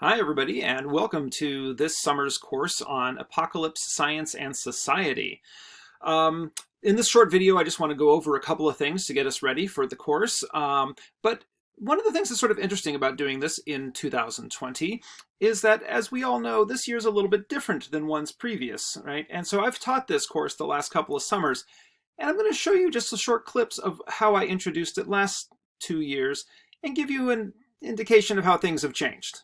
Hi, everybody, and welcome to this summer's course on Apocalypse, Science, and Society. In this short video, I just want to go over a couple of things to get us ready for the course. But one of the things that's sort of interesting about doing this in 2020 is that, as we all know, this year's a little bit different than one's previous, right? And so I've taught this course the last couple of summers, and I'm going to show you just some short clips of how I introduced it last 2 years and give you an indication of how things have changed.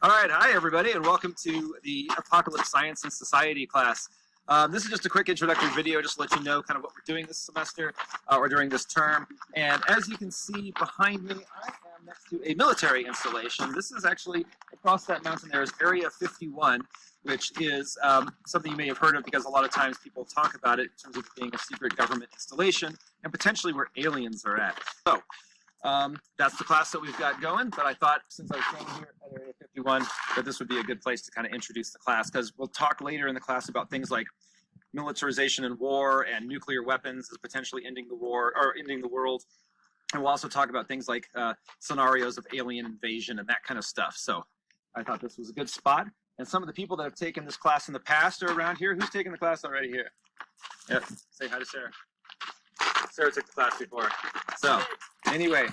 All right, hi everybody, and welcome to the Apocalypse Science and Society class. This is just a quick introductory video just to let you know kind of what we're doing this semester or during this term. And as you can see behind me, I am next to a military installation. This is actually across that mountain there is Area 51, which is something you may have heard of because a lot of times people talk about it in terms of being a secret government installation and potentially where aliens are at. So that's the class that we've got going, but I thought since I was staying here at Area 51 that this would be a good place to kind of introduce the class, because we'll talk later in the class about things like militarization and war and nuclear weapons as potentially ending the war or ending the world. And we'll also talk about things like scenarios of alien invasion and that kind of stuff. So I thought this was a good spot. And some of the people that have taken this class in the past are around here. Who's taken the class already here? Yep. Say hi to Sarah. Sarah took the class before. So anyway,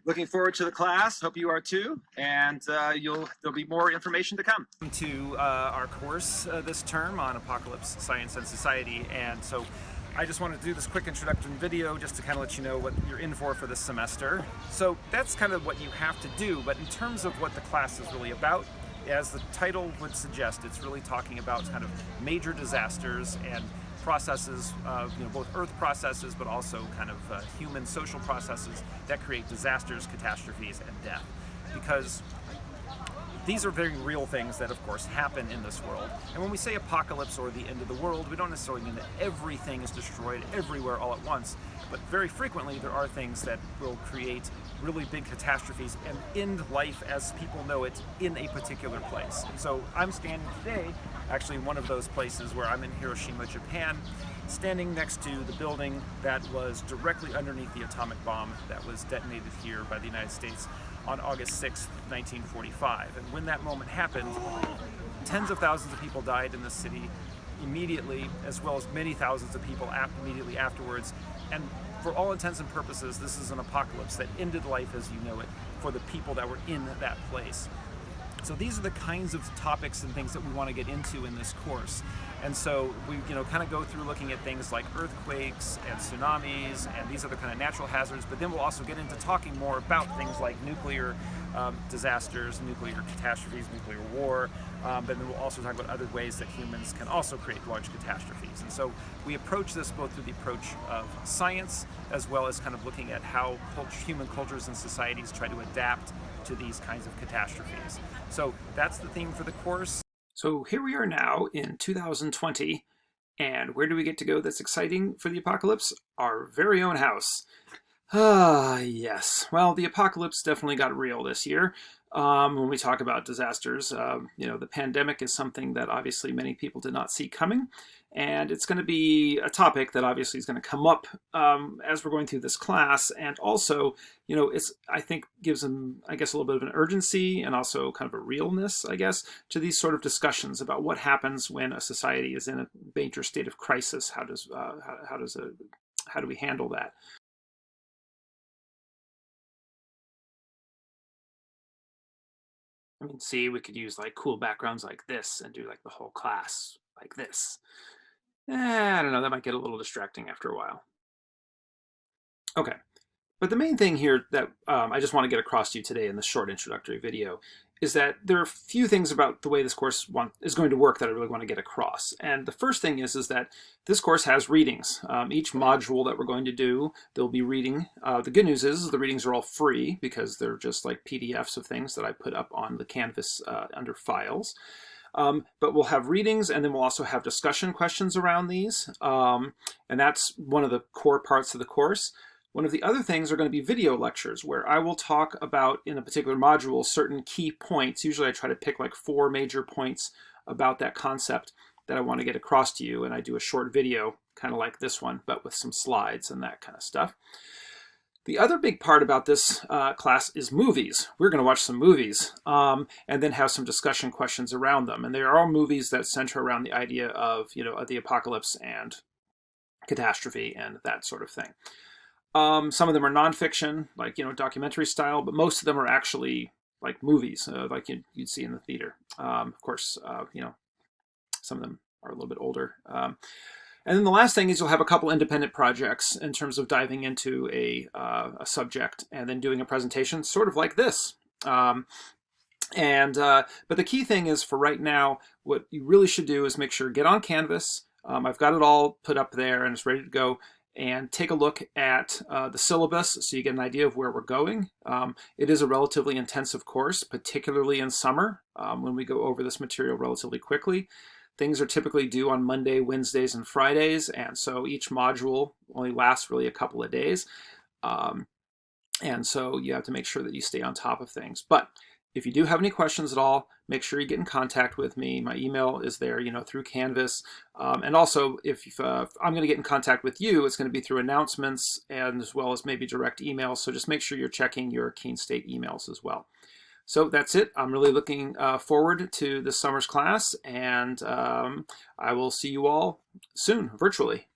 looking forward to the class. Hope you are too. And there'll be more information to come. To our course this term on Apocalypse, Science, and Society. And so I just wanted to do this quick introduction video just to kind of let you know what you're in for this semester. So that's kind of what you have to do. But in terms of what the class is really about, as the title would suggest, it's really talking about kind of major disasters and processes, both Earth processes, but also kind of human social processes that create disasters, catastrophes, and death. Because these are very real things that, of course, happen in this world. And when we say apocalypse or the end of the world, we don't necessarily mean that everything is destroyed everywhere all at once. But very frequently, there are things that will create really big catastrophes and end life as people know it in a particular place. And so I'm standing today actually in one of those places where I'm in Hiroshima, Japan, standing next to the building that was directly underneath the atomic bomb that was detonated here by the United States on August 6th, 1945. And when that moment happened, tens of thousands of people died in the city immediately, as well as many thousands of people immediately afterwards. And for all intents and purposes, this is an apocalypse that ended life as you know it for the people that were in that place. So these are the kinds of topics and things that we want to get into in this course. And so we kind of go through looking at things like earthquakes and tsunamis and these other kind of natural hazards, but then we'll also get into talking more about things like nuclear disasters, nuclear catastrophes, nuclear war, but then we'll also talk about other ways that humans can also create large catastrophes. And so we approach this both through the approach of science as well as kind of looking at how human cultures and societies try to adapt to these kinds of catastrophes. So that's the theme for the course. So here we are now in 2020, and where do we get to go that's exciting for the apocalypse? Our very own house. Yes. Well, the apocalypse definitely got real this year. When we talk about disasters, the pandemic is something that obviously many people did not see coming. And it's going to be a topic that obviously is going to come up as we're going through this class. And also, I think gives them, I guess, a little bit of an urgency and also kind of a realness, I guess, to these sort of discussions about what happens when a society is in a major state of crisis. How do we handle that? I mean, see, we could use like cool backgrounds like this and do like the whole class like this. I don't know, that might get a little distracting after a while. Okay, but the main thing here that I just want to get across to you today in this short introductory video is that there are a few things about the way this course is going to work that I really want to get across. And the first thing is that this course has readings. Each module that we're going to do, there'll be reading. The good news is the readings are all free because they're just like PDFs of things that I put up on the Canvas under Files. But we'll have readings, and then we'll also have discussion questions around these. And that's one of the core parts of the course. One of the other things are going to be video lectures where I will talk about, in a particular module, certain key points. Usually I try to pick like 4 major points about that concept that I want to get across to you. And I do a short video, kind of like this one, but with some slides and that kind of stuff. The other big part about this class is movies. We're going to watch some movies and then have some discussion questions around them. And they are all movies that center around the idea of, the apocalypse and catastrophe and that sort of thing. Some of them are nonfiction, like, documentary style, but most of them are actually like movies, like you'd see in the theater. Of course, some of them are a little bit older. And then the last thing is you'll have a couple independent projects in terms of diving into a subject and then doing a presentation, sort of like this. But the key thing is, for right now, what you really should do is make sure, get on Canvas. I've got it all put up there and it's ready to go. And take a look at the syllabus so you get an idea of where we're going. It is a relatively intensive course, particularly in summer, when we go over this material relatively quickly. Things are typically due on Monday, Wednesdays, and Fridays, and so each module only lasts really a couple of days. And so you have to make sure that you stay on top of things. But if you do have any questions at all, make sure you get in contact with me. My email is there, through Canvas. And also, if I'm going to get in contact with you, it's going to be through announcements and as well as maybe direct emails. So just make sure you're checking your Keene State emails as well. So that's it. I'm really looking forward to this summer's class, and I will see you all soon, virtually.